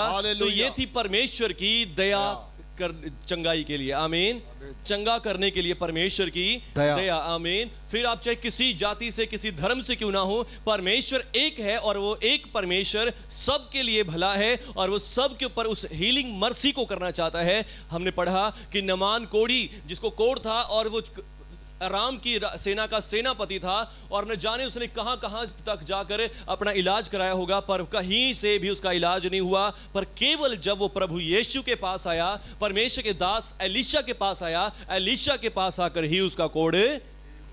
तो ये थी परमेश्वर की दया कर चंगाई के लिए, आमीन। चंगा करने के लिए परमेश्वर की दया, आमीन। फिर आप चाहे किसी जाति से, किसी धर्म से क्यों ना हो, परमेश्वर एक है और वो एक परमेश्वर सबके लिए भला है और वो सब के ऊपर उस हीलिंग मर्सी को करना चाहता है। हमने पढ़ा कि नमान कोढ़ी, जिसको कोढ़ था और वो अराम की सेना का सेनापति था और न जाने उसने कहां कहां तक जाकर अपना इलाज कराया होगा, पर कहीं से भी उसका इलाज नहीं हुआ। पर केवल जब वो प्रभु यीशु के पास आया, परमेश्वर के दास एलीशा के पास आया, एलीशा के पास आकर ही उसका कोढ़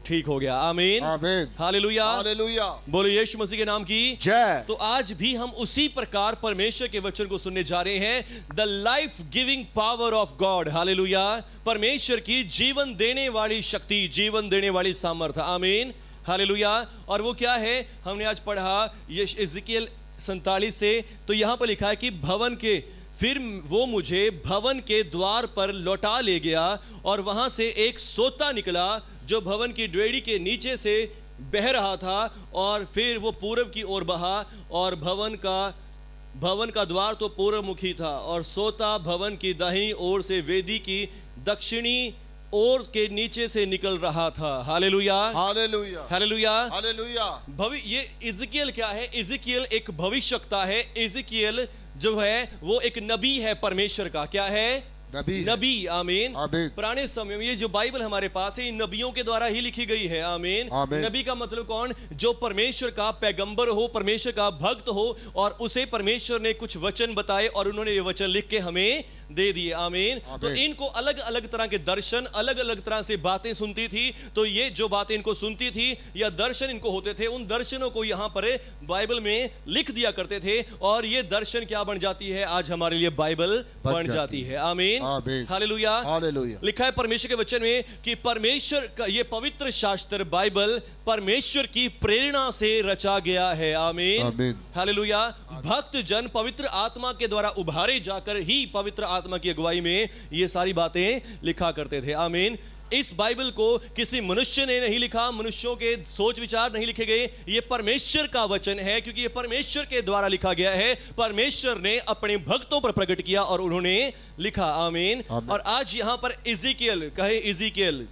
ठीक हो गया, आमीन, आमीन, हालेलुया, हालेलुया। बोलो यीशु मसीह के नाम की जय। तो आज भी हम उसी प्रकार परमेश्वर के वचन को सुनने जा रहे हैं, the life giving power of God, hallelujah. परमेश्वर की जीवन देने वाली शक्ति, जीवन देने वाली सामर्थ्य, आमीन, हालेलुया। और वो क्या है, हमने आज पढ़ा एजेकियल 47 से, तो यहां पर लिखा है कि भवन के, फिर वो मुझे भवन के द्वार पर लौटा ले गया और वहां से एक सोता निकला जो भवन की डेड़ी के नीचे से बह रहा था और फिर वो पूरब की ओर बहा और भवन का द्वार तो पूर्व मुखी था और सोता भवन की दाहिनी ओर से वेदी की दक्षिणी ओर के नीचे से निकल रहा था, हालेलुया, हालेलुया, हालेलुया, हालेलुया। ये इज़िकियल क्या है? इज़िकियल एक भविष्यवक्ता है। इज़िकियल जो है वो एक नबी है परमेश्वर का। क्या है? नबी, आमीन। पुराने समय में ये जो बाइबल हमारे पास है, इन नबियों के द्वारा ही लिखी गई है, आमीन। नबी का मतलब कौन? जो परमेश्वर का पैगंबर हो, परमेश्वर का भक्त हो और उसे परमेश्वर ने कुछ वचन बताए और उन्होंने ये वचन लिख के हमें दे दिए, आमीन। तो इनको अलग अलग तरह के दर्शन, अलग अलग तरह से बातें सुनती थी, तो ये जो बातें इनको सुनती थी या दर्शन इनको होते थे, उन दर्शनों को यहाँ पर बाइबल में लिख दिया करते थे और ये दर्शन क्या बन जाती है? आज हमारे लिए बाइबल बन जाती है, आमीन, हालेलुया, हालेलुया। लिखा है परमेश्वर के वचन में कि परमेश्वर का ये पवित्र शास्त्र बाइबल परमेश्वर की प्रेरणा से रचा गया है, आमीन, हालेलुया। भक्त जन पवित्र आत्मा के द्वारा उभारे जाकर ही पवित्र आत्मा की अगुवाई में ये सारी बातें लिखा करते थे, आमीन। इस बाइबल को किसी मनुष्य ने नहीं लिखा, मनुष्यों के सोच विचार नहीं लिखे गए, ये परमेश्वर का वचन है क्योंकि ये परमेश्वर के द्वारा लिखा गया है। परमेश्वर ने अपने भक्तों पर प्रकट किया और उन्होंने लिखा, आमीन। और आज यहां पर इज़िकियल, कहे इज़िकियल,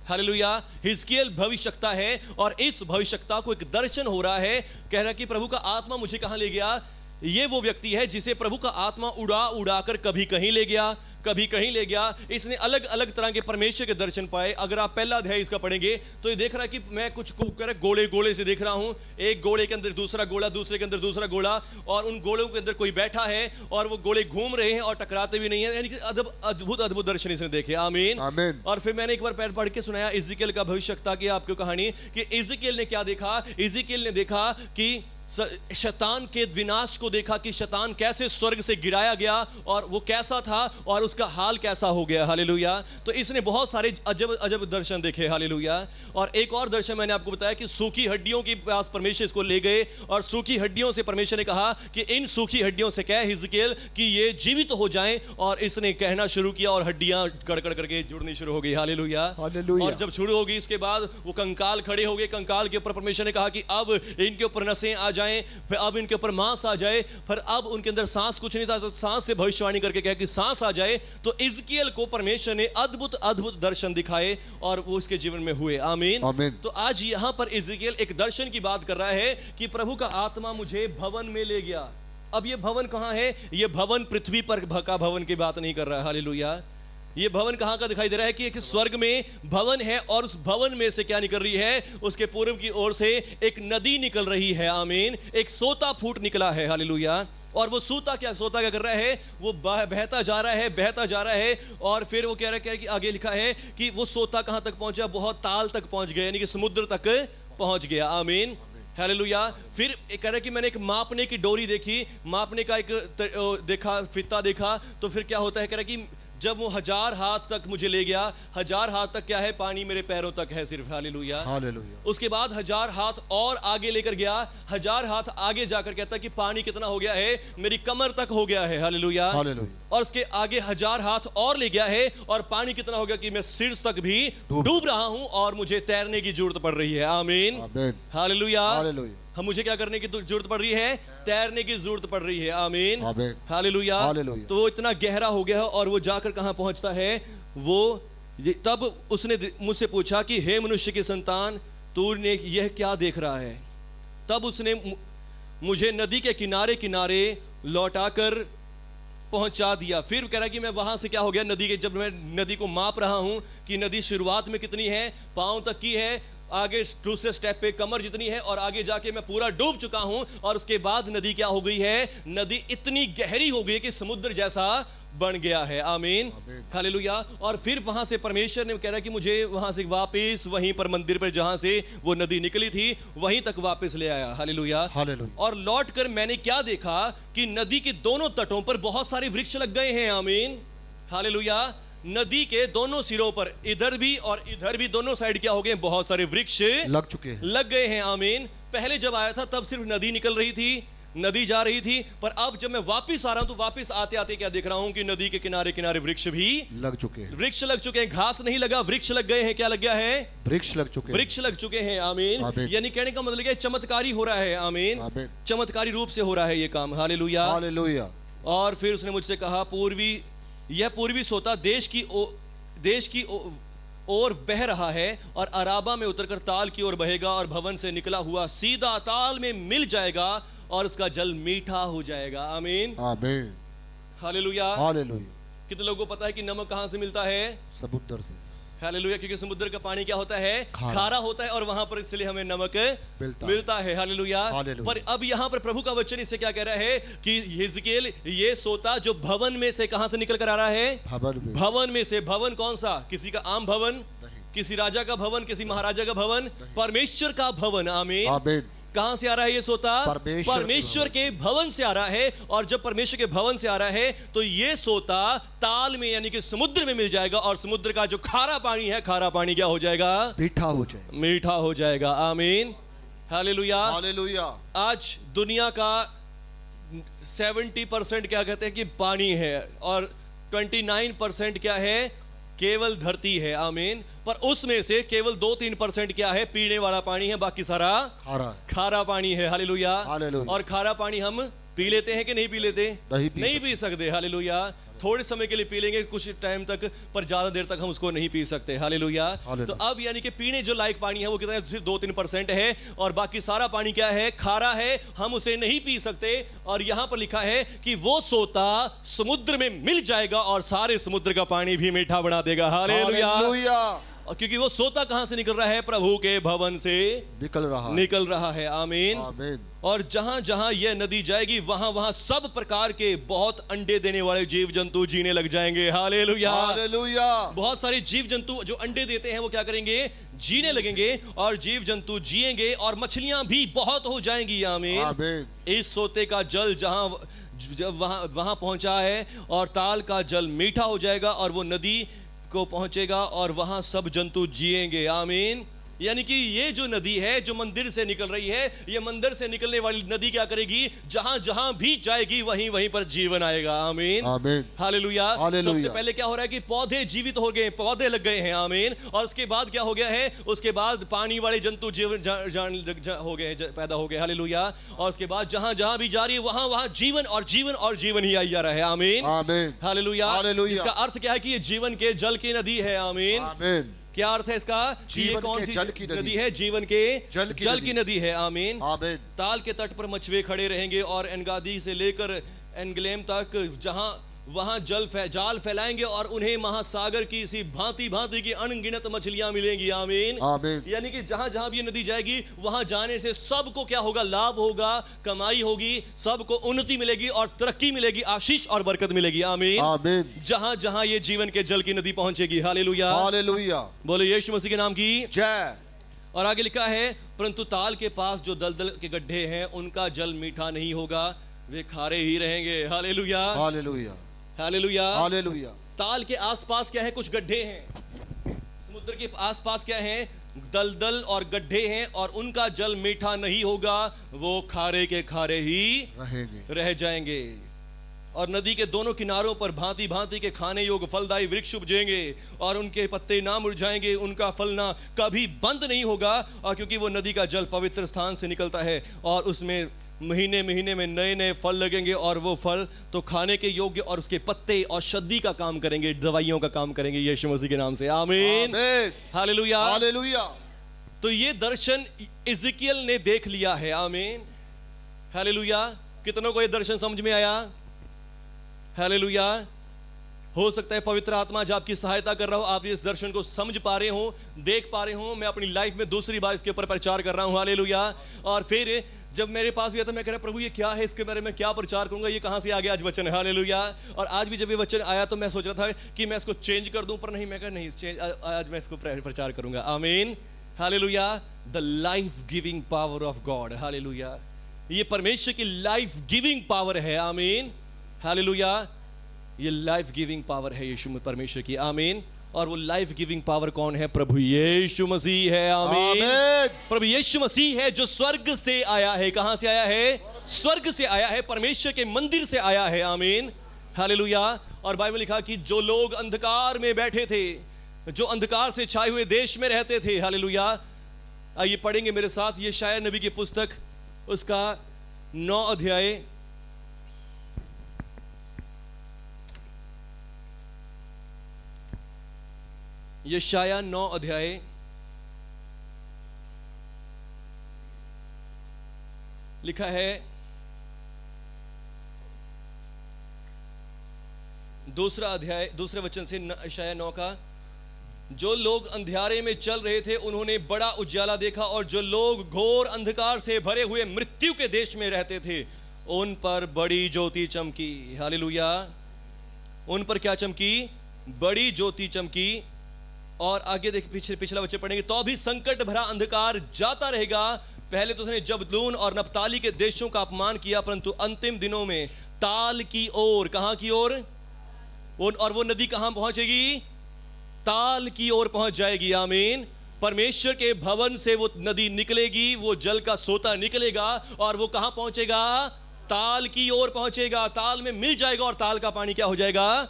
हालेलुया, हिजकियल भविष्यवक्ता है और इस भविष्यवक्ता को एक दर्शन हो रहा है, कह रहा कि प्रभु का आत्मा मुझे कहां ले गया। ये वो व्यक्ति है जिसे प्रभु का आत्मा उड़ा उड़ा कर कभी कहीं ले गया, कभी कहीं ले गया। इसने अलग अलग तरह के परमेश्वर के दर्शन पाए। अगर आप पहला अध्याय इसका पढ़ेंगे तो ये देख रहा है कि मैं कुछ गोले गोले से देख रहा हूं, एक गोले के अंदर दूसरा गोला, दूसरे के अंदर दूसरा गोला, और उन गोलों के अंदर कोई बैठा है और वो गोले घूम रहे हैं और टकराते भी नहीं है, यानी कि अद्भुत अद्भुत दर्शन इसने देखे, आमीन, आमीन। और फिर मैंने एक बार पढ़ के सुनाया इज़िकियल का भविष्यवक्ता की आपको कहानी कि इज़िकियल ने क्या देखा। इज़िकियल ने देखा कि शैतान के विनाश को देखा कि शैतान कैसे स्वर्ग से गिराया गया और वो कैसा था और उसका हाल कैसा हो गया, हालेलुया। तो इसने बहुत सारे अजब अजब दर्शन देखे, हालेलुया। और एक और दर्शन मैंने आपको बताया कि सूखी हड्डियों के पास परमेश्वर इसको ले गए और सूखी हड्डियों से परमेश्वर ने कहा कि इन सूखी हड्डियों से कह हिजकियल कि ये जीवित हो जाएं, और इसने कहना शुरू किया और हड्डियां कड़कड़ करके जुड़नी शुरू हो गई, हालेलुया, हालेलुया। और जब शुरू होगी इसके बाद वो कंकाल खड़े हो गए, कंकाल के ऊपर परमेश्वर ने कहा कि अब इनके ऊपर नसें आ जाएं, फिर अब इनके ऊपर मांस आ जाए, फिर अब उनके अंदर सांस कुछ नहीं था तो सांस से भविष्यवाणी करके कहा कि सांस आ जाए। तो इज़िकियल को परमेश्वर ने अद्भुत अद्भुत दर्शन दिखाए और वो उसके जीवन में हुए, आमीन, आमीन। तो आज यहां पर इज़िकियल एक दर्शन की बात कर रहा है कि प्रभु का आत्मा मुझे भवन में ले गया। अब ये भवन कहां है? ये भवन पृथ्वी पर का भवन की बात नहीं कर रहा है, हालेलुया। ये भवन कहां का दिखाई दे रहा है कि एक स्वर्ग में भवन है और उस भवन में से क्या निकल रही है? उसके पूर्व की ओर से एक नदी निकल रही है, आमीन। एक सोता फूट निकला है, हालेलुया। और वो सोता क्या कर रहा है? वो बहता जा रहा है, बहता जा रहा है। और फिर वो कह रहा है कि आगे लिखा है कि वो सोता कहां तक पहुंचा? बहुत ताल तक पहुंच गया, यानी कि समुद्र तक पहुंच गया, आमीन, हालेलुया। फिर कह रहा है कि मैंने एक मापने की डोरी देखी, मापने का एक देखा, फिता देखा। तो फिर क्या होता है? कह रहा है कि जब वो 1000 हाथ तक मुझे ले गया, 1000 हाथ तक क्या है? पानी मेरे पैरों तक है सिर्फ, हालेलुया, हालेलुया। उसके बाद 1000 हाथ और आगे लेकर गया, 1000 हाथ आगे जाकर कहता कि पानी कितना हो गया है? मेरी कमर तक हो गया है, हालेलुया, हालेलुया। और उसके आगे 1000 हाथ और ले गया है और पानी कितना हो गया कि मैं सिर तक भी डूब रहा हूं और मुझे तैरने की जरूरत पड़ रही है, आमीन, हालेलुया, हालेलुया। हम मुझे क्या करने की जरूरत पड़ रही है? तैरने की जरूरत पड़ रही है। आमीन, हालेलुया। तो वो इतना गहरा हो गया और वो जाकर कहां पहुंचता है? तब उसने मुझसे पूछा कि हे मनुष्य की संतान, तूने यह क्या देख रहा है? तब उसने मुझे नदी के किनारे किनारे लौटाकर पहुंचा दिया। फिर कह रहा कि मैं वहां से क्या हो गया, नदी के, जब मैं नदी को माप रहा हूं कि नदी शुरुआत में कितनी है, पांव तक की है, आगे दूसरे स्टेप पे कमर जितनी है, और आगे जाके मैं पूरा डूब चुका हूं, और उसके बाद नदी क्या हो गई है? नदी इतनी गहरी हो गई कि समुद्र जैसा बन गया है। आमीन, हालेलुया। और फिर वहां से परमेश्वर ने कह रहा कि मुझे वहां से वापस वहीं पर मंदिर पर जहां से वो नदी निकली थी वहीं तक वापस ले आया। Hallelujah, hallelujah. और लौटकर मैंने क्या देखा कि नदी के दोनों तटों पर बहुत सारे वृक्ष लग गए हैं। आमीन, हालेलुया। नदी के दोनों सिरों पर, इधर भी और इधर भी, दोनों साइड क्या हो गए? बहुत सारे वृक्ष लग चुके हैं, लग गए हैं। आमीन। पहले जब आया था तब सिर्फ नदी निकल रही थी, नदी जा रही थी, पर अब जब मैं वापस आ रहा हूं तो वापस आते आते क्या देख रहा हूं कि नदी के किनारे किनारे वृक्ष भी लग चुके हैं। वृक्ष लग चुके हैं, घास नहीं लगा, वृक्ष लग गए हैं। क्या लग गया है? वृक्ष लग चुके हैं, वृक्ष लग चुके हैं। आमीन। यानी कहने का मतलब क्या? चमत्कारी हो रहा है। आमीन, चमत्कारी रूप से हो रहा है ये काम। Hallelujah, hallelujah. और फिर उसने मुझसे कहा, यह पूर्वी सोता देश की ओर बह रहा है और अराबा में उतरकर ताल की ओर बहेगा और भवन से निकला हुआ सीधा ताल में मिल जाएगा और उसका जल मीठा हो जाएगा। आमीन, आमीन, हालेलुया, हालेलुया। कितने लोगों को पता है कि नमक कहां से मिलता है? समुद्र से। हालेलुया, क्योंकि समुद्र का पानी क्या होता है? खारा होता है, और वहां पर इसलिए हमें नमक मिलता है। हालेलुया। पर अब यहाँ पर प्रभु का वचन इससे क्या कह रहा है कि हिजकिय्येल ये सोता जो भवन में से कहां से निकल कर आ रहा है? भवन में से। भवन कौन सा? किसी का आम भवन, किसी राजा का भवन, किसी महाराजा का भवन, परमेश्वर का भवन। आमीन। कहां से आ रहा है ये सोता? परमेश्वर के भवन से आ रहा है। और जब परमेश्वर के भवन से आ रहा है तो ये सोता ताल में यानी कि समुद्र में मिल जाएगा, और समुद्र का जो खारा पानी है, खारा पानी क्या हो जाएगा? मीठा हो जाएगा, मीठा हो जाएगा। आमीन, हालेलुया, हालेलुया। आज दुनिया का 70% क्या कहते हैं कि पानी है, और 29% क्या है? केवल धरती है। आमीन। पर उसमें से केवल 2-3% क्या है? पीने वाला पानी है, बाकी सारा खारा पानी है। हालेलुया। और खारा पानी हम पी लेते हैं कि नहीं पी लेते? नहीं पी सकते। हालेलुया। थोड़े समय के लिए पी लेंगे, कुछ टाइम तक, पर ज्यादा देर तक हम उसको नहीं पी सकते। हालेलुया। तो अब यानी कि पीने जो लायक पानी है वो कितना है? सिर्फ 2-3% है, और बाकी सारा पानी क्या है? खारा है, हम उसे नहीं पी सकते। और यहां पर लिखा है कि वो सोता समुद्र में मिल जाएगा और सारे समुद्र का पानी भी मीठा बना देगा। हालेलुया। और क्योंकि वो सोता कहां से निकल रहा है? प्रभु के भवन से निकल रहा है। आमीन, आमीन। और जहां जहां यह नदी जाएगी वहां वहां सब प्रकार के बहुत अंडे देने वाले जीव जंतु जीने लग जाएंगे। Hallelujah, hallelujah. बहुत सारे जीव जंतु जो अंडे देते हैं वो क्या करेंगे? जीने लगेंगे, और जीव जंतु जिएंगे, और मछलियां भी बहुत हो जाएंगी। आमीन। इस सोते का जल जब वहां पहुंचा है, और ताल का जल मीठा हो जाएगा, और वो नदी को पहुंचेगा, और वहां सब जंतु जिएंगे। आमीन। यानी कि ये जो नदी है जो मंदिर से निकल रही है, ये मंदिर से निकलने वाली नदी क्या करेगी? जहां जहां भी जाएगी वहीं वहीं पर जीवन आएगा। आमीन, आमीन, हालेलुया। सबसे पहले क्या हो रहा है कि पौधे जीवित हो गए, पौधे लग गए हैं। आमीन। और उसके बाद क्या हो गया है? उसके बाद पानी वाले जंतु जीवन हो गए, पैदा हो गए। हालेलुया। और उसके बाद जहां जहां भी जा रही है वहां वहां जीवन और जीवन और जीवन ही आई जा रहा है। आमीन, आमीन, हालेलुया। इसका अर्थ क्या है कि ये जीवन के जल की नदी है। आमीन, आमीन। क्या अर्थ है इसका? ये कौन सी नदी है? जीवन के जल की नदी है। आमीन, आमीन। ताल के तट पर मछुए खड़े रहेंगे, और एनगादी से लेकर एनगलेम तक जहां वहां जाल फैलाएंगे, और उन्हें महासागर की सी भांति भांति की अनगिनत मछलियां मिलेंगी। आमीन, आमीन। यानी कि जहां जहां भी ये नदी जाएगी वहां जाने से सबको क्या होगा? लाभ होगा, कमाई होगी, सबको उन्नति मिलेगी और तरक्की मिलेगी, आशीष और बरकत मिलेगी। आमीन, आमीन। जहां जहां ये जीवन के जल की नदी पहुंचेगी। Hallelujah, hallelujah. बोले यीशु मसीह के नाम की जय। और आगे लिखा है, परंतु ताल के पास जो दलदल के गड्ढे हैं उनका जल मीठा नहीं होगा, वे खारे ही रहेंगे। Hallelujah, hallelujah, hallelujah, hallelujah. ताल के आसपास क्या है? कुछ गड्ढे हैं। समुद्र के आसपास क्या है? दलदल और गड्ढे हैं, और उनका जल मीठा नहीं होगा, वो खारे के खारे ही रह जाएंगे। और नदी के दोनों किनारों पर भांति भांति के खाने योग्य फलदायी वृक्ष उपजेंगे और उनके पत्ते ना मुरझाएंगे, उनका फलना कभी बंद नहीं होगा। और क्योंकि वो नदी का जल पवित्र स्थान से निकलता है और उसमें महीने महीने में नए नए फल लगेंगे और वो फल तो खाने के योग्य और उसके पत्ते औषधि का काम करेंगे, दवाइयों का काम करेंगे यीशु मसीह के नाम से। आमीन, हालेलुया, हालेलुया। तो ये दर्शन इज़िकियल ने देख लिया है। आमीन, हालेलुया। कितनों को ये दर्शन समझ में आया? हालेलुया। हो सकता है पवित्र आत्मा जब आपकी सहायता कर रहा हो, आप इस दर्शन को समझ पा रहे हो, देख पा रहे हो। मैं अपनी लाइफ में दूसरी बार इसके ऊपर प्रचार कर रहा हूं। हालेलुया। और फिर जब मेरे पास हुआ था, मैं कह रहा प्रभु ये क्या है, इसके बारे में क्या प्रचार करूंगा, ये कहां से आ गया आज वचन। हालेलुया। और आज भी जब ये वचन आया तो मैं सोच रहा था कि मैं इसको चेंज कर दूं, पर नहीं, मैं कहा नहीं, आज मैं इसको प्रचार करूंगा। आमीन, hallelujah. The life giving power of God. Hallelujah. ये परमेश्वर की लाइफ गिविंग पावर है। आमीन, हालेलुया। ये लाइफ गिविंग पावर है यीशु परमेश्वर की। आमीन। और वो लाइफ गिविंग पावर कौन है? प्रभु यीशु मसीह है। आमीन। प्रभु यीशु मसीह है जो स्वर्ग से आया है। कहां से आया है? स्वर्ग से आया है, परमेश्वर के मंदिर से आया है। आमीन, हालेलुया। और बाइबल लिखा कि जो लोग अंधकार में बैठे थे, जो अंधकार से छाए हुए देश में रहते थे, हालेलुया। आइए पढ़ेंगे मेरे साथ यशायाह नबी की पुस्तक, उसका 9 अध्याय, यशायाह 9 अध्याय लिखा है दूसरा अध्याय, दूसरे वचन से यशायाह 9 का। जो लोग अंधियारे में चल रहे थे उन्होंने बड़ा उजाला देखा, और जो लोग घोर अंधकार से भरे हुए मृत्यु के देश में रहते थे उन पर बड़ी ज्योति चमकी। हालेलुया। उन पर क्या चमकी? बड़ी ज्योति चमकी। और आगे देख, पिछला वचन पढ़ेंगे, तो भी संकट भरा अंधकार जाता रहेगा। पहले तो उसने जबूलून और नप्ताली के देशों का अपमान किया, परंतु अंतिम दिनों में ताल की ओर, कहां की ओर? और वो नदी कहां पहुंचेगी? ताल की ओर पहुंच जाएगी। आमीन। परमेश्वर के भवन से वो नदी निकलेगी, वो जल का सोता निकलेगा और वो कहां पहुंचेगा? ताल की ओर पहुंचेगा। ताल में मिल जाएगा और ताल का पानी क्या हो जाएगा?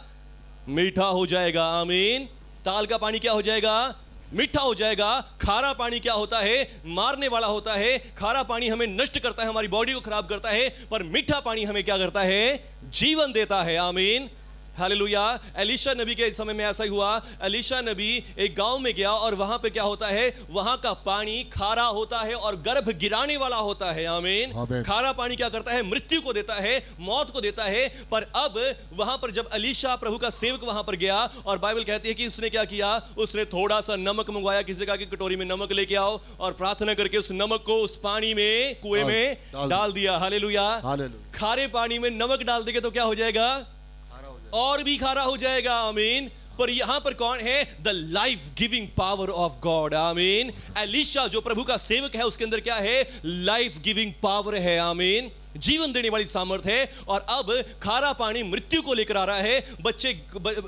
मीठा हो जाएगा। आमीन। ताल का पानी क्या हो जाएगा? मीठा हो जाएगा। खारा पानी क्या होता है? मारने वाला होता है। खारा पानी हमें नष्ट करता है, हमारी बॉडी को खराब करता है, पर मीठा पानी हमें क्या करता है? जीवन देता है। आमीन, हालेलुया। एलीशा नबी के समय में ऐसा ही हुआ। एलीशा नबी एक गांव में गया और वहां पे क्या होता है? वहां का पानी खारा होता है और गर्भ गिराने वाला होता है। आमीन। खारा पानी क्या करता है? मृत्यु को देता है, मौत को देता है। पर अब वहां पर जब एलीशा प्रभु का सेवक वहां पर गया, और बाइबल कहती है कि उसने क्या किया? उसने थोड़ा सा नमक मंगवाया, किसी का कि कटोरी में नमक लेके आओ, और प्रार्थना करके उस नमक को उस पानी में, कुएं में डाल दिया। हालेलुया। खारे पानी में नमक डाल देंगे तो क्या हो जाएगा? और भी खारा हो जाएगा। आमीन। पर यहां पर कौन है? The life giving power of God. आमीन। एलीशा जो प्रभु का सेवक है, उसके अंदर क्या है? लाइफ गिविंग पावर है। आमीन। जीवन देने वाली सामर्थ है। और अब खारा पानी मृत्यु को लेकर आ रहा है,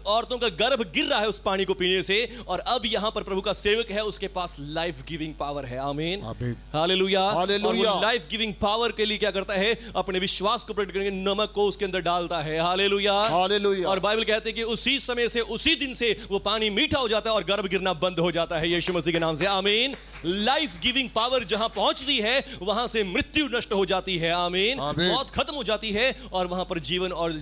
औरतों का गर्भ गिर रहा है उस पानी को पीने से। और अब यहां पर प्रभु का सेवक है, उसके पास लाइफ गिविंग पावर है। आमीन, हालेलुया। और वो लाइफ गिविंग पावर के लिए क्या करता है? अपने विश्वास को प्रकट करके नमक को उसके अंदर डालता है। हालेलुया। और बाइबल कहते हैं कि उसी समय से, उसी दिन से वो पानी मीठा हो जाता है और गर्भ गिरना बंद हो जाता है यीशु मसीह के नाम से। आमीन। लाइफ गिविंग पावर जहां पहुंचती है वहां से मृत्यु नष्ट हो जाती है। आमीन। मौत खत्म हो जाती है और वहां पर जीवन और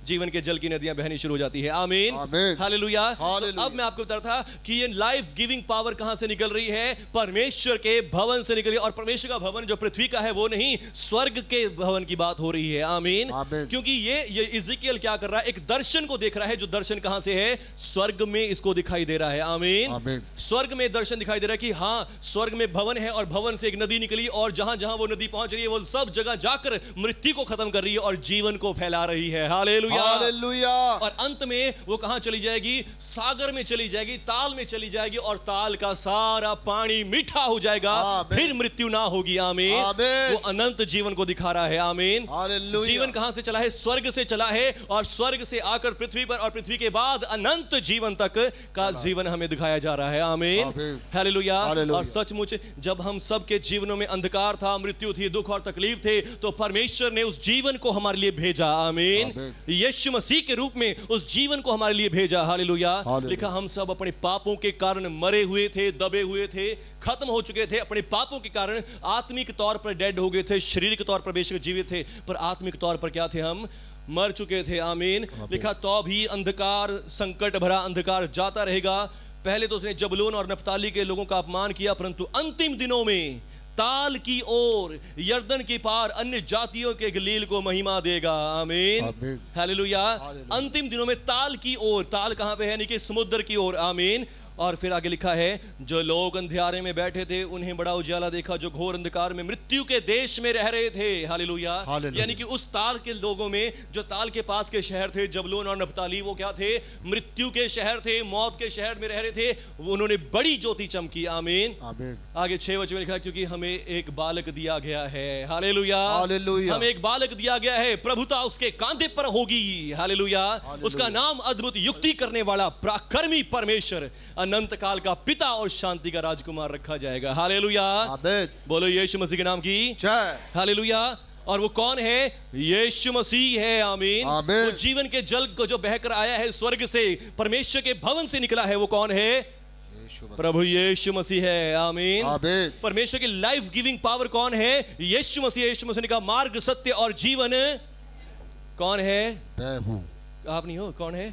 जीवन के जल की नदियां बहनी शुरू हो जाती है। आमीन, हालेलुया। तो अब मैं आपको बता रहा था कि ये लाइफ गिविंग पावर कहां से निकल रही है? परमेश्वर के भवन से निकल रही है। और परमेश्वर का भवन जो पृथ्वी का है वो नहीं, स्वर्ग के भवन की बात हो रही है। आमीन। क्योंकि ये इज़िकियल क्या कर रहा है? एक दर्शन को देख रहा है, जो दर्शन कहां से है? स्वर्ग में इसको दिखाई दे रहा है। आमीन। स्वर्ग में दर्शन दिखाई दे रहा है कि हाँ, स्वर्ग में भवन है और भवन से एक नदी निकली, और जहां जहां वो नदी पहुंच रही है वो सब जगह जाकर मृत्यु को खत्म कर रही है और जीवन को फैला रही है। Hallelujah, hallelujah. और अंत में वो कहां चली जाएगी? सागर में चली जाएगी, ताल में चली जाएगी, और ताल का सारा पानी मीठा हो जाएगा, फिर मृत्यु ना होगी। आमीन। वो अनंत जीवन को दिखा रहा है। आमीन। जीवन कहां से चला है? स्वर्ग से चला है, और स्वर्ग से आकर पृथ्वी पर, और पृथ्वी के बाद अनंत जीवन तक का जीवन हमें दिखाया जा रहा है। आमीन, हालेलुया। और सचमुच जब हम सबके जीवनों में अंधकार था, मृत्यु थी, दुख और तकलीफ थे, तो परमेश्वर ने उस जीवन को हमारे लिए भेजा। आमीन। यीशु मसीह के रूप में उस जीवन को हमारे लिए भेजा। हालेलुया। लिखा हम सब अपने पापों के कारण मरे हुए थे, दबे हुए थे, खत्म हो चुके थे। अपने पापों के कारण आत्मिक तौर पर डेड हो गए थे, शारीरिक तौर पर बेशक जीवित थे, पर आत्मिक तौर पर क्या थे? हम मर चुके थे। आमीन। लिखा तो भी अंधकार, संकट भरा अंधकार जाता रहेगा। पहले तो उसने जबूलून और नप्ताली के लोगों का अपमान किया, परंतु अंतिम दिनों में ताल की ओर, यर्दन के पार अन्य जातियों के गलील को महिमा देगा। आमीन। हालेलुया। अंतिम दिनों में ताल की ओर, ताल कहां पे है? यानी कि समुद्र की ओर। आमीन। और फिर आगे लिखा है, जो लोग अंधियारे में बैठे थे उन्हें बड़ा उजाला देखा, जो घोर अंधकार में मृत्यु के देश में रह रहे थे। हालेलुया। यानी कि उस ताल के लोगों में, जो ताल के पास के शहर थे, जबूलून और नप्ताली, वो क्या थे? मृत्यु के शहर थे, मौत के शहर में रह रहे थे। उन्होंने बड़ी ज्योति चमकी। आमीन। आगे 6 वचन में लिखा, क्योंकि हमें एक बालक दिया गया है। हालेलुया। हमें एक बालक दिया गया है, प्रभुता उसके कांधे पर होगी। हालेलुया। उसका नाम अद्भुत, युक्ति करने वाला, पराक्रमी परमेश्वर, अनंत काल का पिता और शांति का राजकुमार रखा जाएगा। हालेलुया। बोलो यीशु मसीह के नाम की जय। हालेलुया। और वो कौन है? यीशु मसीह है। आमीन। वो जीवन के जल को जो बहकर आया है स्वर्ग से, परमेश्वर के भवन से निकला है, वो कौन है? प्रभु यीशु मसीह है। आमीन। परमेश्वर की लाइफ गिविंग पावर कौन है? यीशु मसीह। यीशु मसीह ने कहा मार्ग, सत्य और जीवन कौन है? आप नहीं हो? कौन है?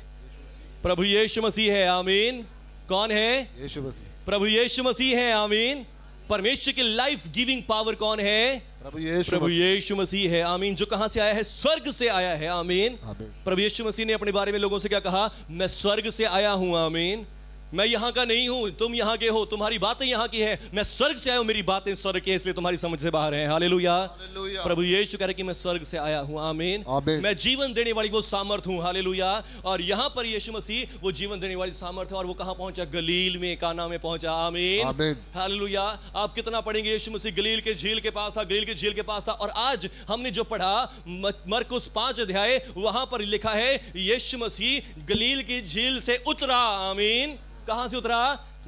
प्रभु यीशु मसीह है। आमीन। कौन है? यीशु मसीह। प्रभु यीशु मसीह है। आमीन। परमेश्वर की लाइफ गिविंग पावर कौन है? प्रभु यीशु मसीह है। आमीन। जो कहां से आया है? स्वर्ग से आया है। आमीन। प्रभु यीशु मसीह ने अपने बारे में लोगों से क्या कहा? मैं स्वर्ग से आया हूं। आमीन। मैं यहाँ का नहीं हूं, तुम यहाँ के हो, तुम्हारी बातें यहाँ की है, मैं स्वर्ग से आया हूं, मेरी बातें स्वर्ग की है, इसलिए तुम्हारी समझ से बाहर हैं। हालेलुया। प्रभु यीशु कह रहे कि मैं स्वर्ग से आया हूं। आमीन। मैं जीवन देने वाली वो सामर्थ हूं। हालेलुया। और यहाँ पर यीशु मसीह वो जीवन देने वाली सामर्थ है। और वो कहाँ पहुंचा? गलील में, काना में पहुंचा। आमीन। हालेलुया। आप कितना पढ़ेंगे? यीशु मसीह गलील के झील के पास था, गलील के झील के पास था। और आज हमने जो पढ़ा मरकुस 5 अध्याय, वहां पर लिखा है यीशु मसीह गलील की झील से उतरा। आमीन। कहां से उतरा?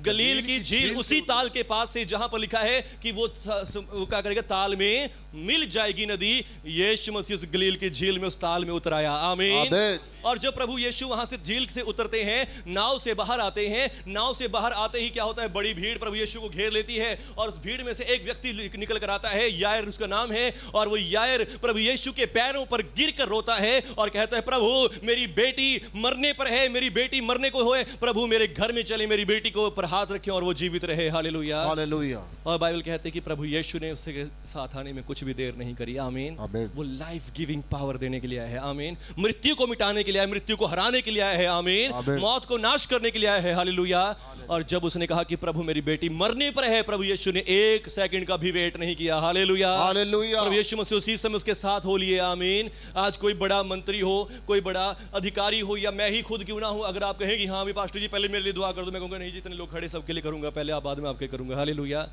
गलील की झील, उसी ताल के पास से जहां पर लिखा है कि वो क्या करेगा? ताल में मिल जाएगी नदी। यीशु मसीह उस गलील की झील में, उस ताल में उतराया। आमीन। और जब प्रभु यीशु वहां से झील से उतरते हैं, नाव से बाहर आते हैं, नाव से बाहर आते ही क्या होता है? बड़ी भीड़ प्रभु यीशु को घेर लेती है। और उस भीड़ में से एक व्यक्ति निकल कर आता है, यायर उसका नाम है। और वो यायर प्रभु यीशु के पैरों पर गिर कर रोता है और कहता है, प्रभु मेरी बेटी मरने पर है, मेरी बेटी मरने को है, प्रभु मेरे घर में चले, मेरी बेटी को ऊपर हाथ रखें और वो जीवित रहे। हालेलुया। हालेलुया। और बाइबल कहते हैं कि प्रभु यीशु ने उसके साथ आने में कुछ भी देर नहीं करी। आमीन। वो लाइफ गिविंग पावर देने के लिए आया है। आमीन। मृत्यु को मिटाने के लिए, मृत्यु को हराने के लिए आया है। आमीन। मौत को नाश करने के लिए आया है। हालेलुया। और जब उसने कहा कि प्रभु मेरी बेटी मरने पर है, प्रभु यीशु ने 1 सेकंड का भी वेट नहीं किया। हालेलुया। हालेलुया। प्रभु यीशु मसीह उसी समय उसके साथ हो लिए। आमीन। आज कोई बड़ा मंत्री हो, कोई बड़ा अधिकारी हो, या मैं ही खुद क्यों ना हूं, अगर आप कहें कि हाँ भी पास्टर जी पहले मेरे लिए दुआ कर दो, मैं कहूंगा नहीं, जितने लोग खड़े सबके लिए करूंगा पहले, आप बाद में आपके करूंगा। हालेलुया।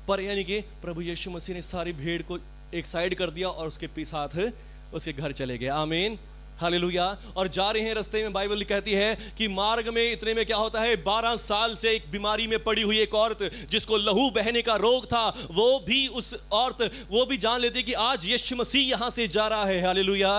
पर यानी कि प्रभु यीशु मसीह ने सारी भीड़ को एक साइड कर दिया और उसके साथ उसके घर चले गए। आमीन। हालेलुया। और जा रहे हैं रास्ते में, बाइबल कहती है कि मार्ग में इतने में क्या होता है? 12 साल से एक बीमारी में पड़ी हुई एक औरत, जिसको लहू बहने का रोग था, वो भी उस औरत वो भी जान लेती कि आज यीशु मसीह यहां से जा रहा है। हालेलुया।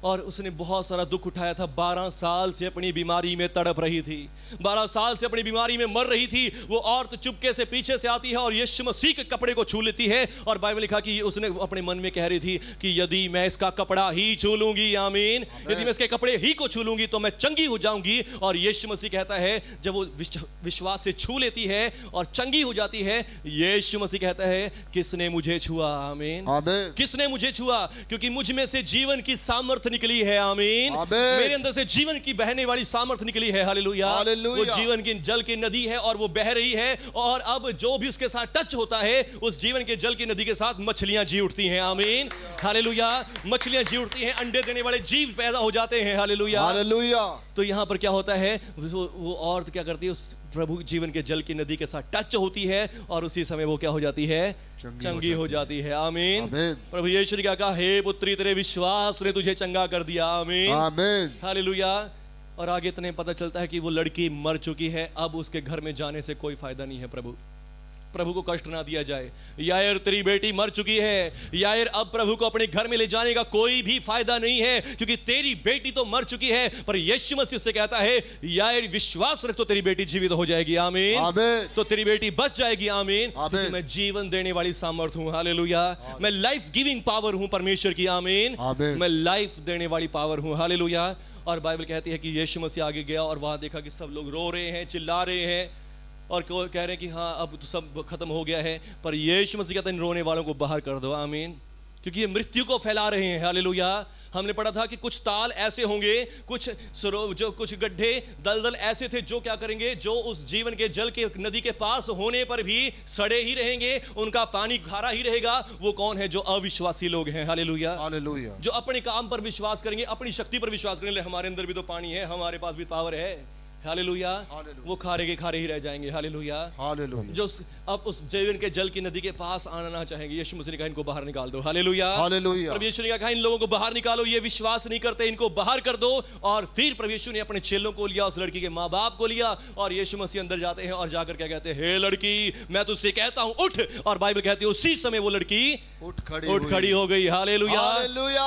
और उसने बहुत सारा दुख उठाया था। 12 साल से अपनी बीमारी में तड़प रही थी, 12 साल से अपनी बीमारी में मर रही थी। वो औरत चुपके से पीछे से आती है और यीशु मसीह के कपड़े को छू लेती है। और बाइबल लिखा कि उसने अपने मन में कह रही थी कि यदि मैं इसका कपड़ा ही छू लूंगी, आमीन, यदि मैं इसके कपड़े ही को छू लूंगी तो मैं चंगी हो जाऊंगी। और यीशु मसीह कहता है, जब वो विश्वास से छू लेती है और चंगी हो जाती है, यीशु मसीह कहता है किसने मुझे छुआ? आमीन। किसने मुझे छुआ? क्योंकि मुझ में से जीवन की सामर्थ्य निकली है। आमीन। मेरे अंदर से जीवन की बहने वाली सामर्थ्य निकली है। हालेलुया। वो जीवन की जल की नदी है और वो बह रही है। और अब जो भी उसके साथ टच होता है, उस जीवन के जल की नदी के साथ मछलियां जी उठती हैं। आमीन। हालेलुया। मछलियां जी उठती हैं, अंडे देने वाले जीव पैदा हो जाते हैं। हालेलुया। हालेलुया। तो यहां पर क्या होता है? वो औरत क्या करती है? उस प्रभु जीवन के जल की नदी के साथ टच होती है और उसी समय वो क्या हो जाती है? चंगी हो जाती है। आमीन। प्रभु यीशु ने क्या कहा? हे पुत्री, तेरे विश्वास ने तुझे चंगा कर दिया। आमीन। हालेलुया। और आगे इतने पता चलता है कि वो लड़की मर चुकी है, अब उसके घर में जाने से कोई फायदा नहीं है। प्रभु प्रभु को कष्ट ना दिया जाए। यायर तेरी बेटी मर चुकी है, यायर अब प्रभु को अपने घर में ले जाने का कोई भी फायदा नहीं है, क्योंकि तेरी बेटी तो मर चुकी है। पर यीशु मसीह उससे कहता है, यायर विश्वास रख तो तेरी बेटी जीवित हो जाएगी। आमीन। आमीन। तो तेरी बेटी बच जाएगी। आमीन। आमीन। मैं जीवन देने वाली सामर्थ हूं। हालेलुया। मैं लाइफ गिविंग पावर हूं परमेश्वर की। आमीन। मैं लाइफ देने वाली पावर हूं। हालेलुया। और बाइबल कहती है कि यीशु मसीह आगे गया और वहां देखा कि सब लोग रो रहे हैं, चिल्ला रहे हैं और कह रहे हैं कि हाँ अब तो सब खत्म हो गया है। पर यीशु मसीह कहता है इन रोने वालों को बाहर कर दो। आमीन। क्योंकि ये मृत्यु को फैला रहे हैं। हालेलुया। हमने पढ़ा था कि कुछ ताल ऐसे होंगे, कुछ जो कुछ गड्ढे दलदल ऐसे थे जो क्या करेंगे, जो उस जीवन के जल के नदी के पास होने पर भी सड़े ही रहेंगे, उनका पानी खारा ही रहेगा। वो कौन है? जो अविश्वासी लोग हैं। हालेलुया। हालेलुया। जो अपने काम पर विश्वास करेंगे, अपनी शक्ति पर विश्वास करेंगे, हमारे अंदर भी तो पानी है, हमारे पास भी पावर है। हालेलुया। वो खारे के खारे ही रह जाएंगे। हालेलुया। हालेलुया। जो अब उस जीवन के जल की नदी के पास आना ना चाहेंगे, यीशु मसीह ने कहा इनको बाहर निकाल दो। हालेलुया। हालेलुया। प्रभु यीशु ने कहा इन लोगों को बाहर निकालो, ये विश्वास नहीं करते, इनको बाहर कर दो। और फिर प्रभु यीशु ने अपने चेलों को लिया, उस लड़की के माँ बाप को लिया और यीशु मसीह अंदर जाते हैं और जाकर क्या कहते हैं, हे लड़की मैं तुझसे कहता हूं उठ। और बाइबल कहती है उसी समय वो लड़की उठ खड़ी हो गई। हालेलुया।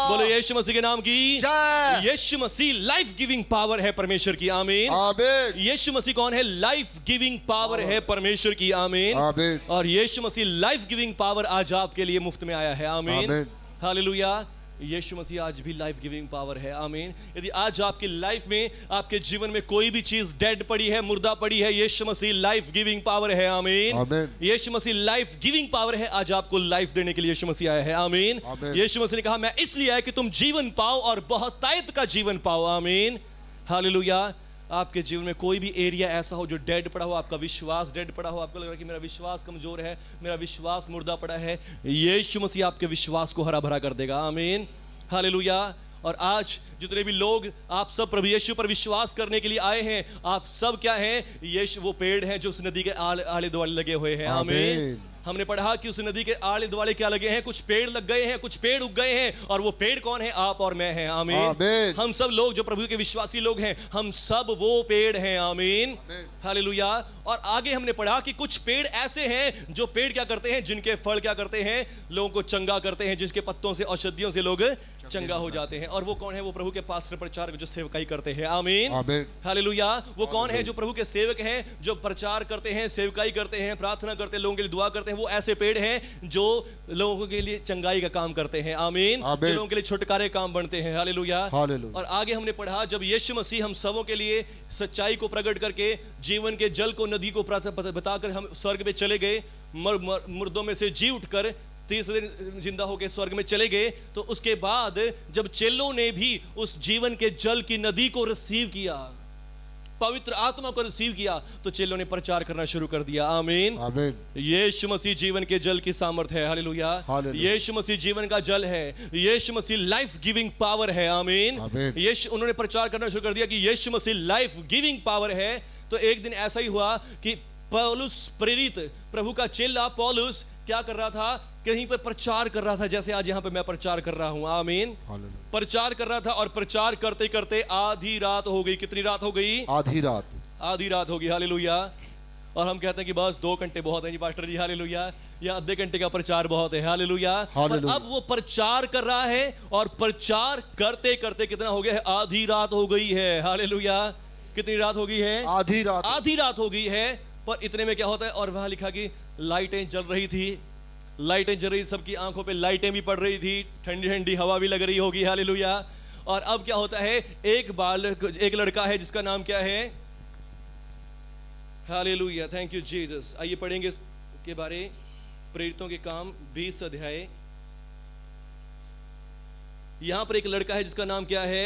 बोलो यीशु मसीह के नाम की जय। यीशु मसीह लाइफ गिविंग पावर है परमेश्वर की। आमीन। आमीन। यीशु मसीह कौन है? लाइफ गिविंग पावर है परमेश्वर की। आमीन। आमीन। और यीशु मसीह लाइफ गिविंग पावर आज आपके लिए मुफ्त में आया है। आमीन। हालेलुया। यीशु मसीह आज भी लाइफ गिविंग पावर है। आमीन। यदि आज आपकी लाइफ में, आपके जीवन में कोई भी चीज डेड पड़ी है, मुर्दा पड़ी है, यीशु मसीह लाइफ गिविंग पावर है। आमीन। यीशु मसीह लाइफ गिविंग पावर है। आज आपको लाइफ देने के लिए यीशु मसीह आया है। आमीन। यीशु मसीह ने कहा मैं इसलिए आया कि तुम जीवन पाओ और बहुतायत का जीवन पाओ। आमीन। हालेलुया। आपके जीवन में कोई भी एरिया ऐसा हो जो डेड पड़ा हो, आपका विश्वास डेड पड़ा हो, आपको लग रहा है कि मेरा विश्वास कमजोर है, मेरा विश्वास मुर्दा पड़ा है, यीशु मसीह आपके विश्वास को हरा भरा कर देगा। आमीन। हालेलुया। और आज जितने भी लोग आप सब प्रभु यीशु पर विश्वास करने के लिए आए हैं, आप सब क्या हैं? यीशु वो पेड़ हैं जो उस नदी के आले दुआले लगे हुए हैं। आमीन। हमने पढ़ा कि उस नदी के आले दुआले क्या लगे हैं? कुछ पेड़ लग गए हैं, कुछ पेड़ उग गए हैं। और वो पेड़ कौन है? आप और मैं हैं। आमीन। हम सब लोग जो प्रभु के विश्वासी लोग हैं, हम सब वो पेड़ हैं। आमीन। हालेलुया। और आगे हमने पढ़ा कि कुछ पेड़ ऐसे हैं जो पेड़ क्या करते हैं, जिनके फल क्या करते हैं? लोगों को चंगा करते हैं, जिसके पत्तों से, औषधियों से लोग चंगा हो जाते हैं। और वो कौन है? वो प्रभु के पास प्रचार जो सेवकाई करते हैं। आमीन। हालेलुया। वो कौन है? जो प्रभु के सेवक हैं, जो प्रचार करते हैं, सेवकाई करते हैं, प्रार्थना करते हैं, लोगों के लिए दुआ करते हैं। वो ऐसे पेड़ हैं जो लोगों के लिए चंगाई का काम करते हैं। आमीन। जो लोगों के लिए छुटकारे काम बनते हैं। हालेलुया। और आगे हमने पढ़ा जब यीशु मसीह हम सबों के लिए सच्चाई को प्रकट करके जीवन के जल को, नदी को बताकर हम स्वर्ग में चले गए, मुर्दों में से जी उठकर तीसरे दिन जिंदा होकर स्वर्ग में चले गए। तो उसके बाद जब चेलों ने भी उस जीवन के जल की नदी को रिसीव किया, पवित्र आत्मा को रिसीव किया, तो चेलों ने प्रचार करना शुरू कर दिया। आमीन। यीशु मसीह जीवन के जल की सामर्थ है। हालेलुया। यीशु मसीह जीवन का जल है। यीशु मसीह लाइफ गिविंग पावर है। आमीन। यीशु उन्होंने प्रचार करना शुरू कर दिया कि यीशु मसीह लाइफ गिविंग पावर है। तो एक दिन ऐसा ही हुआ कि पौलुस प्रेरित, प्रभु का चेला पौलुस क्या कर रहा था? कहीं पर प्रचार कर रहा था, जैसे आज यहाँ पे मैं प्रचार कर रहा हूं। आमीन। प्रचार कर रहा था और प्रचार करते करते आधी रात हो गई। कितनी रात हो गई? आधी रात हो गई। हालेलुया। और हम कहते हैं कि बस 2 घंटे बहुत है जी पास्टर जी। हालेलुया। या आधे घंटे का प्रचार बहुत है। हालेलुया। पर अब वो प्रचार कर रहा है और प्रचार करते करते कितना हो गया है? आधी रात हो गई है। हालेलुया। कितनी रात हो गई है? आधी रात हो गई है। पर इतने में क्या होता है? और वहां लिखा कि लाइटें जल रही थी, लाइटें जल रही, सबकी आंखों पे लाइटें भी पड़ रही थी, ठंडी ठंडी हवा भी लग रही होगी। हालेलुया। और अब क्या होता है? एक लड़का है जिसका नाम क्या है? हालेलुया। Thank you Jesus. आइए पढ़ेंगे इसके बारे। प्रेरितों के काम 20 अध्याय। यहां पर एक लड़का है जिसका नाम क्या है?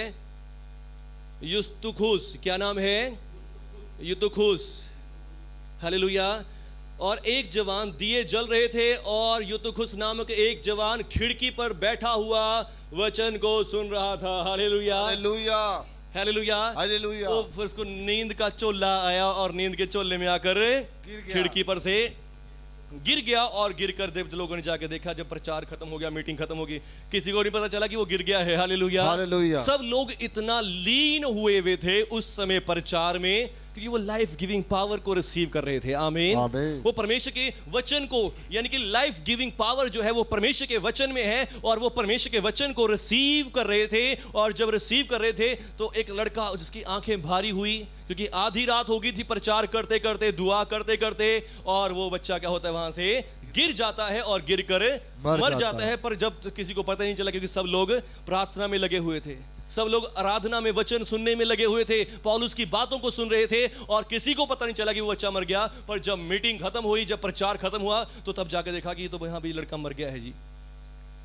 युस्तुखुस। क्या नाम है? युस्तुखुस। हालेलुया। और एक जवान, दिए जल रहे थे और युतुखुस नामक एक जवान खिड़की पर बैठा हुआ वचन को सुन रहा था। हालेलुया। हालेलुया। तो फिर उसको नींद का चोला आया और नींद के चोले में आकर खिड़की पर से गिर गया। और गिरकर जब लोगों ने जाके देखा, जब प्रचार खत्म हो गया, मीटिंग खत्म होगी, किसी को नहीं पता चला कि वो गिर गया है। हालेलुया। सब लोग इतना लीन हुए थे उस समय प्रचार में क्योंकि वो लाइफ गिविंग पावर को रिसीव कर रहे थे। आमीन। आमीन। वो परमेश्वर के वचन को, यानी कि लाइफ गिविंग पावर जो है वो परमेश्वर के वचन में है, और वो परमेश्वर के वचन को रिसीव कर रहे थे। और जब रिसीव कर रहे थे तो एक लड़का जिसकी आंखें भारी हुई, क्योंकि आधी रात हो गई थी प्रचार करते करते, दुआ करते करते, और वो बच्चा क्या होता है वहां से गिर जाता है और गिर कर मर जाता है। पर जब किसी को पता नहीं चला, क्योंकि सब लोग प्रार्थना में लगे हुए थे, सब लोग आराधना में वचन सुनने में लगे हुए थे, पौलुस की बातों को सुन रहे थे, और किसी को पता नहीं चला कि वो बच्चा मर गया। पर जब मीटिंग खत्म हुई, जब प्रचार खत्म हुआ, तो तब जाकर देखा कि तो यहाँ भी लड़का मर गया है जी।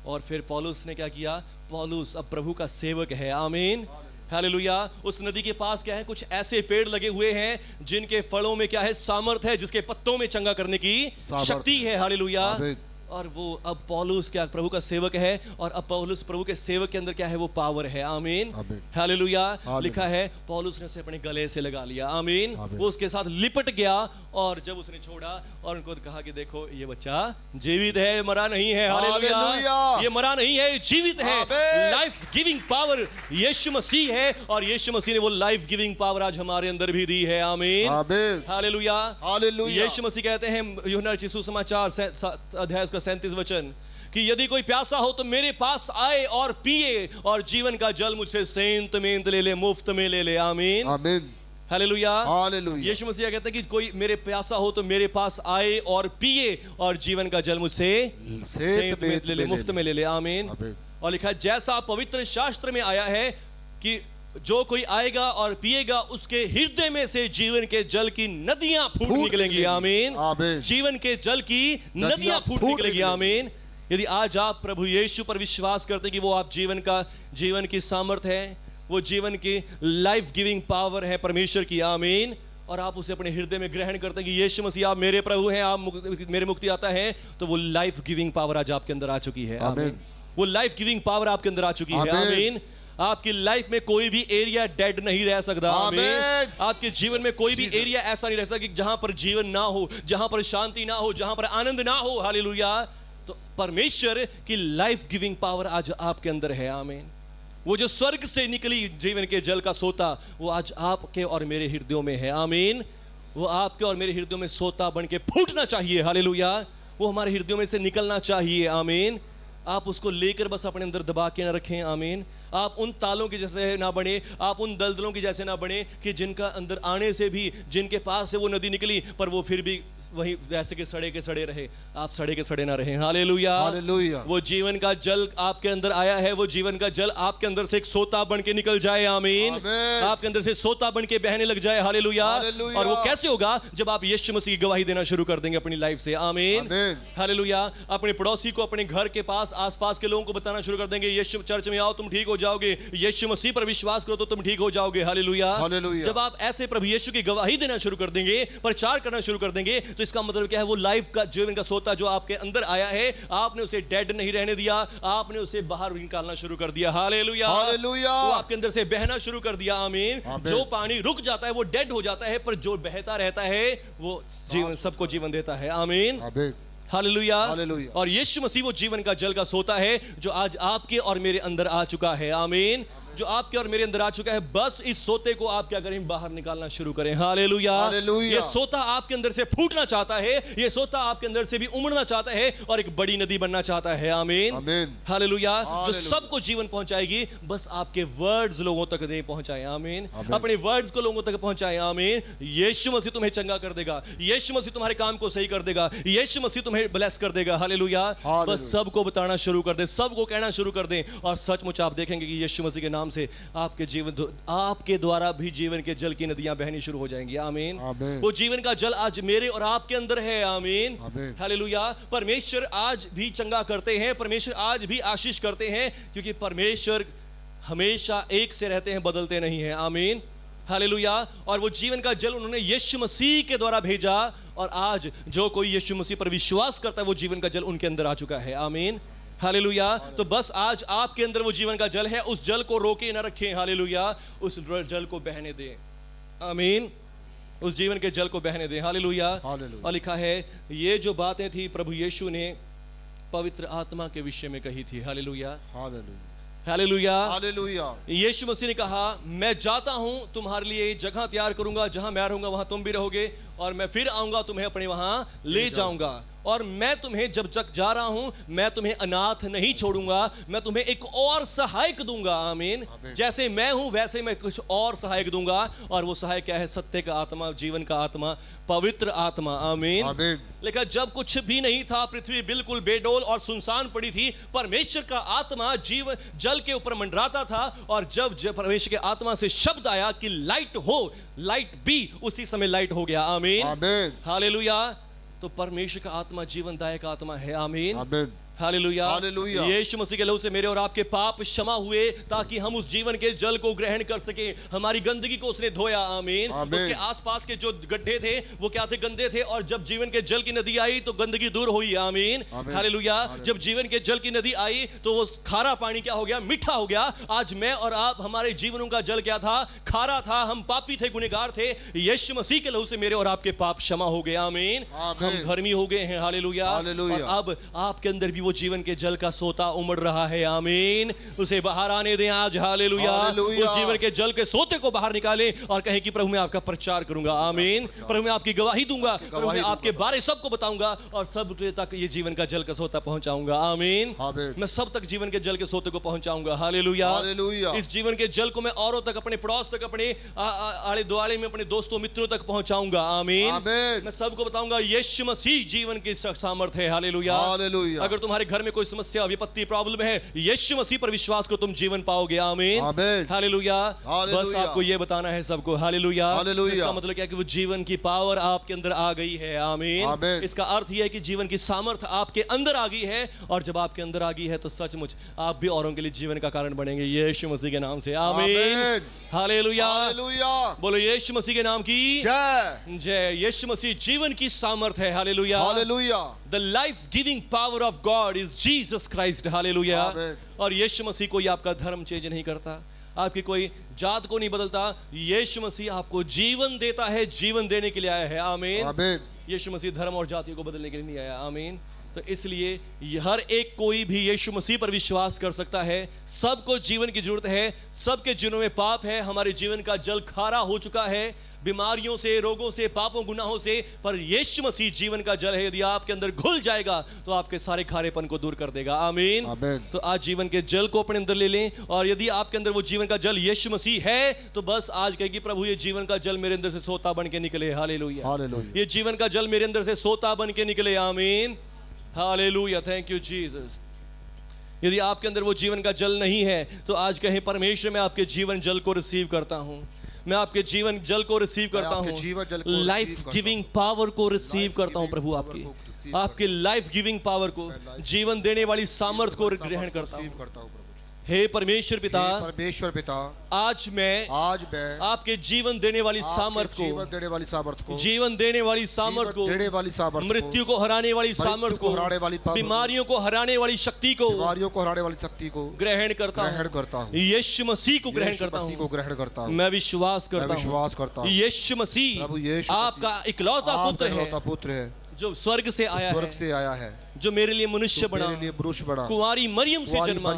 और फिर पौलुस ने क्या किया? पौलुस अब प्रभु का सेवक है। आमीन। हालेलुया। उस नदी के पास क्या है? कुछ ऐसे पेड़ लगे हुए हैं जिनके फलों में क्या है? सामर्थ है, जिसके पत्तों में चंगा करने की शक्ति है। हालेलुया। और वो अब पौलुस क्या प्रभु का सेवक है, और अब पौलुस प्रभु के सेवक के अंदर क्या है? वो पावर है। आमीन। हालेलुया। लिखा है पौलुस ने उसे अपने गले से लगा लिया। आमीन। वो उसके साथ लिपट गया, और जब उसने छोड़ा और उनको कहा कि देखो ये बच्चा जीवित है, मरा नहीं है। हालेलुया। ये मरा नहीं है, जीवित है। लाइफ गिविंग पावर यीशु मसीह है, और यीशु मसीह ने वो लाइफ गिविंग पावर आज हमारे अंदर भी दी है। आमीन। हालेलुया। यीशु मसीह कहते हैं यूहन्ना रचित सुसमाचार अध्याय 37 वचन कि यदि कोई प्यासा हो तो मेरे पास आए और पिए, और जीवन का जल मुझसे सेंत मेंत ले ले, मुफ्त में ले ले। आमीन। आमीन। हालेलुया। यीशु मसीह कहते हैं कि कोई मेरे प्यासा हो तो मेरे पास आए और पिए, और जीवन का जल मुझसे सेंत मेंत ले ले, मुफ्त में ले ले। आमीन। और लिखा है जैसा पवित्र शास्त्र में आया है कि जो कोई आएगा और पिएगा, उसके हृदय में से जीवन के जल की नदियां फूट निकलेंगी। आमीन। जीवन के जल की नदियां फूट निकलेंगी। आमीन। यदि आज आप प्रभु यीशु पर विश्वास करते हैं कि वो आप जीवन की सामर्थ है, वो जीवन की लाइफ गिविंग पावर है परमेश्वर की। आमीन। और आप उसे अपने हृदय में ग्रहण करते हैं कि यीशु मसीह आप मेरे प्रभु हैं, आप मेरे मुक्ति आता है, तो वो लाइफ गिविंग पावर आज आपके अंदर आ चुकी है। आमीन। वो लाइफ गिविंग पावर आपके अंदर आ चुकी है। आमीन। आपकी लाइफ में कोई भी एरिया डेड नहीं रह सकता। आमीन। आपके जीवन में कोई भी एरिया ऐसा नहीं रह सकता कि जहां पर जीवन ना हो, जहां पर शांति ना हो, जहां पर आनंद ना हो। हालेलुया। तो परमेश्वर की लाइफ गिविंग पावर आज आपके अंदर है। आमीन। वो जो स्वर्ग से निकली जीवन के जल का सोता, वो आज आपके और मेरे हृदयों में है। आमीन। वो आपके और मेरे हृदयों में सोता बन के फूटना चाहिए। हालेलुया। वो हमारे हृदयों में से निकलना चाहिए। आमीन। आप उसको लेकर बस अपने अंदर दबा के ना रखें। आमीन। आप उन तालों के जैसे ना बने, आप उन दलदलों के जैसे ना बने कि जिनका अंदर आने से भी, जिनके पास से वो नदी निकली पर वो फिर भी वही वैसे के सड़े रहे। आप सड़े के सड़े ना रहे। हालेलुया। हालेलुया। वो जीवन का जल आपके अंदर आया है, वो जीवन का जल आपके अंदर से एक सोता बन के निकल जाए। आमीन। आपके अंदर से सोता बन के बहने लग जाए। हालेलुया। और वो कैसे होगा? जब आप यीशु मसीह की गवाही देना शुरू कर देंगे अपनी लाइफ से। आमीन। हालेलुया। अपने पड़ोसी को, अपने घर के पास आसपास के लोगों को बताना शुरू कर देंगे, यीशु चर्च में आओ तुम ठीक हो जाओगे, यीशु मसीह पर विश्वास करो तो तुम ठीक हो जाओगे। हालेलुया। जब आप ऐसे प्रभु यीशु की गवाही देना शुरू कर देंगे, प्रचार करना शुरू कर देंगे, तो इसका मतलब क्या है? वो लाइफ का जीवन का सोता जो आपके अंदर आया है, आपने उसे डेड नहीं रहने दिया, आपने उसे बाहर निकालना शुरू कर दिया। हालेलुया। हालेलुया। वो आपके अंदर से बहना शुरू कर दिया। आमीन। जो पानी रुक जाता है वो डेड हो जाता है, पर जो बहता रहता है वो जीवन, सबको जीवन देता है। आमीन। हालेलुया। और यीशु मसीह वो जीवन का जल का सोता है जो आज आपके और मेरे अंदर आ चुका है। आमीन। जो आपके और मेरे अंदर आ चुका है, बस इस सोते को आप क्या करें? बाहर निकालना शुरू करें। हालेलुया। ये सोता आपके अंदर से फूटना चाहता है, ये सोता आपके अंदर से भी उमड़ना चाहता है और एक बड़ी नदी बनना चाहता है। आमीन। हालेलुया। जो सबको जीवन पहुंचाएगी, बस आपके वर्ड्स लोगों तक नहीं पहुंचाए। आमीन। अपने वर्ड्स को लोगों तक पहुंचाए। आमीन। यीशु मसीह तुम्हें चंगा कर देगा, यीशु मसीह तुम्हारे काम को सही कर देगा, यीशु मसीह तुम्हें ब्लेस कर देगा। हालेलुया। बस सबको बताना शुरू कर दे, सबको कहना शुरू कर दे, और सचमुच आप देखेंगे कि यीशु मसीह के नाम से आपके जीवन, आपके द्वारा भी जीवन के जल की नदियां बहनी शुरू हो जाएंगी। आमीन। वो जीवन का जल आज मेरे और आपके अंदर है। आमीन। हालेलुया। परमेश्वर आज भी चंगा करते हैं, परमेश्वर आज भी आशीष करते हैं, क्योंकि परमेश्वर हमेशा एक से रहते हैं, बदलते नहीं हैं। आमीन। हालेलुया। और वो जीवन का जल उन्होंने यीशु मसीह के द्वारा भेजा, और आज जो कोई यीशु मसीह पर विश्वास करता है वो जीवन का जल उनके अंदर आ चुका है। आमीन। हालेलुया। तो बस आज आपके अंदर वो जीवन का जल है, उस जल को रोके ना रखें। हालेलुया। उस जल को बहने दें। आमीन। उस जीवन के जल को बहने दें। हालेलुया। और लिखा है ये जो बातें थी प्रभु यीशु ने पवित्र आत्मा के विषय में कही थी। हालेलुया। हालेलुया। हालेलुया। यीशु मसीह ने कहा मैं जाता हूं तुम्हारे लिए जगह तैयार करूंगा, जहां मैं रहूंगा वहां तुम भी रहोगे, और मैं फिर आऊंगा तुम्हें अपने वहां ले जाऊंगा, और मैं तुम्हें जब तक जा रहा हूं मैं तुम्हें अनाथ नहीं छोड़ूंगा, मैं तुम्हें एक और सहायक दूंगा। आमीन। जैसे मैं हूं वैसे मैं कुछ और सहायक दूंगा, और वो सहायक क्या है? सत्य का आत्मा, जीवन का आत्मा, पवित्र आत्मा। आमीन। लेकिन जब कुछ भी नहीं था, पृथ्वी बिल्कुल बेडोल और सुनसान पड़ी थी, परमेश्वर का आत्मा जीव जल के ऊपर मंडराता था, और जब परमेश्वर के आत्मा से शब्द आया कि लाइट हो, लाइट भी, उसी समय लाइट हो गया। आमीन। हालेलुया। तो परमेश्वर का आत्मा जीवनदायक आत्मा है। आमीन। हालेलुया। हालेलुया। यीशु मसीह के लहू से मेरे और आपके पाप क्षमा हुए, ताकि हम उस जीवन के जल को ग्रहण कर सके। हमारी गंदगी को उसने धोया। आमीन। उसके आसपास के जो गड्ढे थे वो क्या थे? गंदे थे, और जब जीवन के जल की नदी आई तो गंदगी दूर हुई। आमीन। हालेलुया। जब जीवन के जल की नदी आई तो वो खारा पानी क्या हो गया? मीठा हो गया। आज मैं और आप, हमारे जीवनों का जल क्या था? खारा था। हम पापी थे, गुनहगार थे। यीशु मसीह के लहू से मेरे और आपके पाप क्षमा हो गए। आमीन। हम धर्मी हो गए हैं। हालेलुया। और अब आपके अंदर भी वो जीवन के जल का सोता उमड़ रहा है। आमीन। उसे बाहर आने दें आज। हालेलुया। उस जीवन के जल के सोते को बाहर निकालें और कहें कि प्रभु मैं आपका प्रचार करूंगा। आमीन। प्रभु मैं आपकी गवाही दूंगा, प्रभु मैं आपके बारे सबको बताऊंगा, और सब तक ये जीवन का जल का सोता पहुंचाऊंगा। आमीन। मैं सब तक जीवन के जल के सोते को पहुंचाऊंगा। हालेलुया। इस जीवन के जल को मैं औरों तक, अपने पड़ोस तक, अपने आले दुआले में अपने दोस्तों मित्रों तक पहुंचाऊंगा। आमीन। मैं सबको बताऊंगा यीशु मसीह जीवन की सामर्थ्य है। हालेलुया। अगर तुम्हारे घर में कोई समस्या, विपत्ति, प्रॉब्लम है, यीशु मसीह पर विश्वास को तुम जीवन पाओगे। आमीन। हालेलुया। बस आपको ये बताना है सबको। हालेलुया। इसका मतलब क्या है? कि वो जीवन की पावर आपके अंदर आ गई है। आमीन। इसका अर्थ यह है कि जीवन की सामर्थ्य आपके अंदर आ गई है, और जब आपके अंदर आ गई है तो सचमुच आप भी औरों के लिए जीवन का कारण बनेंगे, यीशु मसीह के नाम से। आमीन। हालेलुया। बोलो यीशु मसीह के नाम की जय। जय। यीशु मसीह जीवन की सामर्थ्य है। Hallelujah. The life-giving power of God is Jesus Christ. Hallelujah. और यीशु मसीह कोई आपका धर्म चेंज नहीं करता, आपकी कोई जात को नहीं बदलता। यीशु मसीह आपको जीवन देता है, जीवन देने के लिए आया है। आमीन। यीशु मसीह धर्म और जातियों को बदलने के लिए नहीं आया। आमीन। तो इसलिए हर एक कोई भी यीशु मसीह पर विश्वास कर सकता है। सबको जीवन की जरूरत है, सबके जीवनों में पाप है। हमारे जीवन का जल खारा हो चुका है, बीमारियों से, रोगों से, पापों, गुनाहों से, पर यीशु मसीह जीवन का जल है। यदि आपके अंदर घुल जाएगा तो आपके सारे खारेपन को दूर कर देगा। आमीन। तो आज जीवन के जल को अपने अंदर ले लें, और यदि आपके अंदर वो जीवन का जल यीशु मसीह है तो बस आज कहेगी प्रभु ये जीवन का जल मेरे अंदर से सोता बन के निकले। हालेलुया। ये जीवन का जल मेरे अंदर से सोता बन के निकले। आमीन। हालेलुया। Thank you Jesus. यदि आपके अंदर वो जीवन का जल नहीं है तो आज कहें परमेश्वर मैं आपके जीवन जल को रिसीव करता हूं, मैं आपके जीवन जल को रिसीव करता हूं, लाइफ गिविंग पावर को रिसीव करता हूं। प्रभु आपकी लाइफ गिविंग पावर को, जीवन देने वाली सामर्थ को ग्रहण करता हूं। हे परमेश्वर पिता, आज मैं आपके जीवन देने वाली सामर्थ को, जीवन देने वाली सामर्थ को, मृत्यु को हराने वाली सामर्थ को, बीमारियों को हराने वाली शक्ति को ग्रहण करता हूं। यीशु मसीह को ग्रहण करता हूं। मैं विश्वास करता हूं यीशु मसीह आपका इकलौता पुत्र है जो स्वर्ग से आया है, जो मेरे लिए मनुष्य बना, कुंवारी मरियम से जन्मा,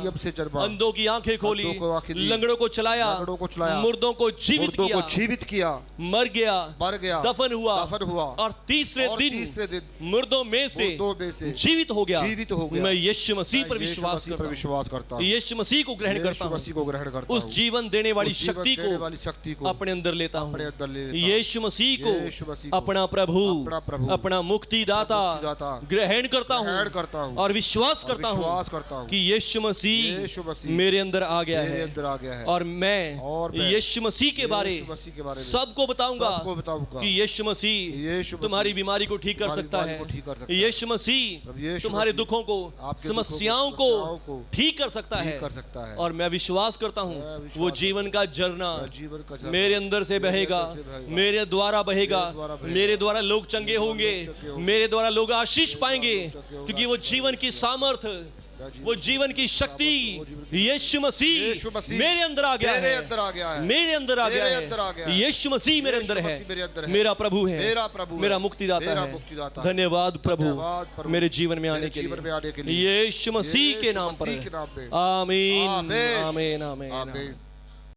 अंधों की आंखें खोली, लंगड़ों को चलाया, मुर्दों को जीवित किया, मर गया, दफन हुआ, और तीसरे दिन मुर्दों में से जीवित हो गया। मैं यीशु मसीह पर विश्वास करता हूं, यीशु मसीह को ग्रहण करता हूं, उस जीवन देने वाली शक्ति को अपने अंदर लेता हूं। यीशु मसीह को अपना प्रभु, अपना मुक्तिदाता ग्रहण करता हूं और विश्वास करता हूं कि यीशु मसीह मेरे अंदर आ गया है, और मैं यीशु मसीह के बारे सबको बताऊंगा कि यीशु मसीह तुम्हारी बीमारी को ठीक कर सकता है, यीशु मसीह तुम्हारे दुखों को, समस्याओं को ठीक कर सकता है। और मैं विश्वास करता हूं वो जीवन का झरना मेरे अंदर से बहेगा, मेरे द्वारा बहेगा, मेरे द्वारा लोग चंगे होंगे, मेरे द्वारा लोग आशीष पाएंगे, क्योंकि वो जीवन की सामर्थ वो जीवन की शक्ति यीशु मसीह मेरे अंदर आ गया मेरे है, अंदर आ गया है, मेरे अंदर आ गया मेरे अंदर आ गया है। है। यीशु मसीह मेरे अंदर यीशु है, मसीह मेरे अंदर है, मेरा प्रभु है, मेरा प्रभु है, मेरा मुक्तिदाता मेरा है। मुक्तिदाता है। धन्यवाद प्रभु धन्यवाद प्रभु, मेरे जीवन में आने मेरे के जीवन में आने के लिए लिए। यीशु मसीह के यीशु नाम पर मसीह के नाम पे। आमीन आमीन। आमीन आमीन आमीन।